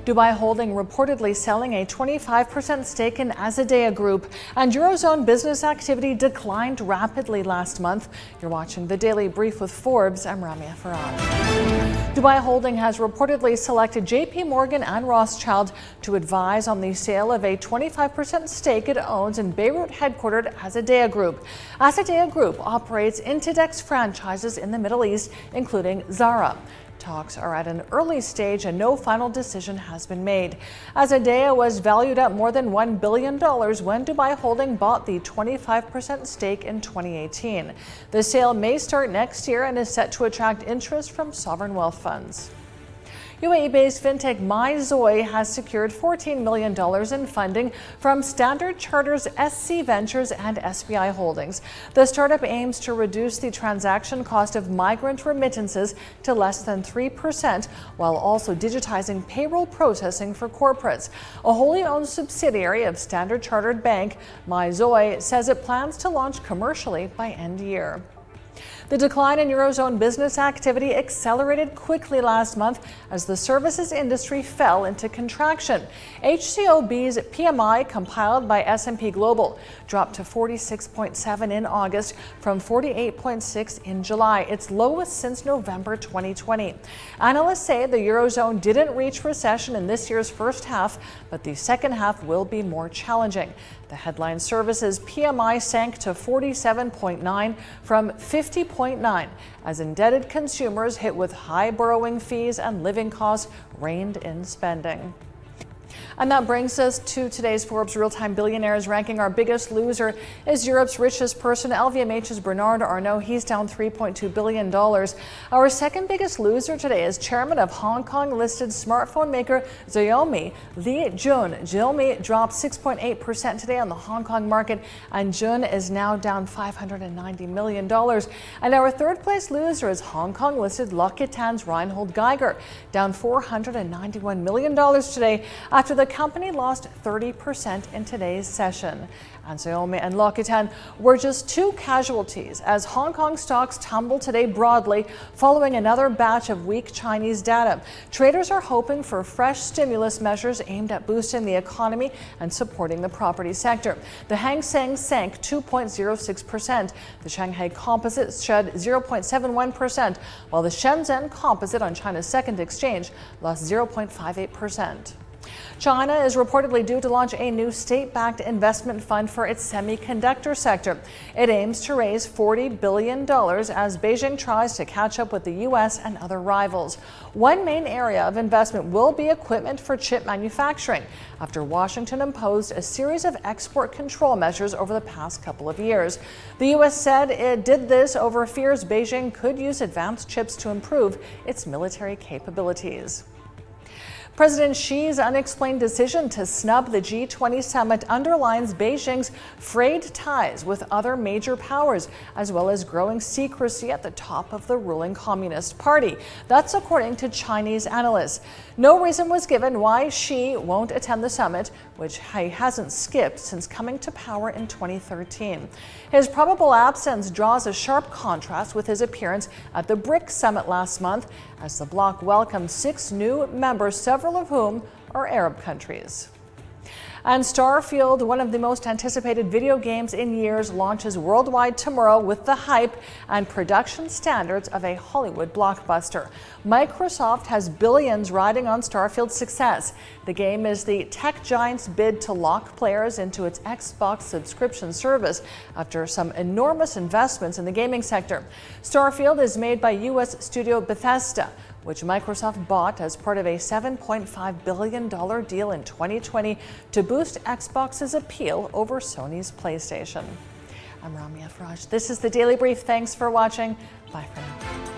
Dubai Holding reportedly selling a 25% stake in Azadea Group, and Eurozone business activity declined rapidly last month. You're watching the Daily Brief with Forbes. I'm Ramia Farad. Dubai Holding has reportedly selected JP Morgan and Rothschild to advise on the sale of a 25% stake it owns in Beirut-headquartered Azadea Group. Azadea Group operates Interdex franchises in the Middle East, including Zara. Talks are at an early stage and no final decision has been made. Azadea was valued at more than $1 billion when Dubai Holding bought the 25% stake in 2018. The sale may start next year and is set to attract interest from sovereign wealth funds. UAE-based Fintech Myzoy has secured $14 million in funding from Standard Chartered's SC Ventures and SBI Holdings. The startup aims to reduce the transaction cost of migrant remittances to less than 3%, while also digitizing payroll processing for corporates. A wholly owned subsidiary of Standard Chartered Bank, Myzoy says it plans to launch commercially by end year. The decline in Eurozone business activity accelerated quickly last month as the services industry fell into contraction. HCOB's PMI, compiled by S&P Global, dropped to 46.7 in August from 48.6 in July, its lowest since November 2020. Analysts say the Eurozone didn't reach recession in this year's first half, but the second half will be more challenging. The headline services PMI sank to 47.9 from 50.9 as indebted consumers hit with high borrowing fees and living costs reined in spending. And that brings us to today's Forbes Real-Time Billionaires ranking. Our biggest loser is Europe's richest person, LVMH's Bernard Arnault. He's down $3.2 billion. Our second biggest loser today is chairman of Hong Kong-listed smartphone maker Xiaomi, Li Jun. Xiaomi dropped 6.8% today on the Hong Kong market, and Jun is now down $590 million. And our third place loser is Hong Kong-listed L'Occitane's Reinhold Geiger, down $491 million today after the company lost 30% in today's session. And Xiaomi and L'Occitane were just two casualties as Hong Kong stocks tumbled today broadly following another batch of weak Chinese data. Traders are hoping for fresh stimulus measures aimed at boosting the economy and supporting the property sector. The Hang Seng sank 2.06%. The Shanghai Composite shed 0.71%, while the Shenzhen Composite on China's second exchange lost 0.58%. China is reportedly due to launch a new state-backed investment fund for its semiconductor sector. It aims to raise $40 billion as Beijing tries to catch up with the U.S. and other rivals. One main area of investment will be equipment for chip manufacturing, after Washington imposed a series of export control measures over the past couple of years. The U.S. said it did this over fears Beijing could use advanced chips to improve its military capabilities. President Xi's unexplained decision to snub the G20 summit underlines Beijing's frayed ties with other major powers, as well as growing secrecy at the top of the ruling Communist Party. That's according to Chinese analysts. No reason was given why Xi won't attend the summit, which he hasn't skipped since coming to power in 2013. His probable absence draws a sharp contrast with his appearance at the BRICS summit last month, as the bloc welcomed 6 new members, several of whom are Arab countries. And Starfield, one of the most anticipated video games in years, launches worldwide tomorrow with the hype and production standards of a Hollywood blockbuster. Microsoft has billions riding on Starfield's success. The game is the tech giant's bid to lock players into its Xbox subscription service after some enormous investments in the gaming sector. Starfield is made by U.S. studio Bethesda, which Microsoft bought as part of a $7.5 billion deal in 2020 to boost Xbox's appeal over Sony's PlayStation. I'm Ramia Faraj. This is the Daily Brief. Thanks for watching. Bye for now.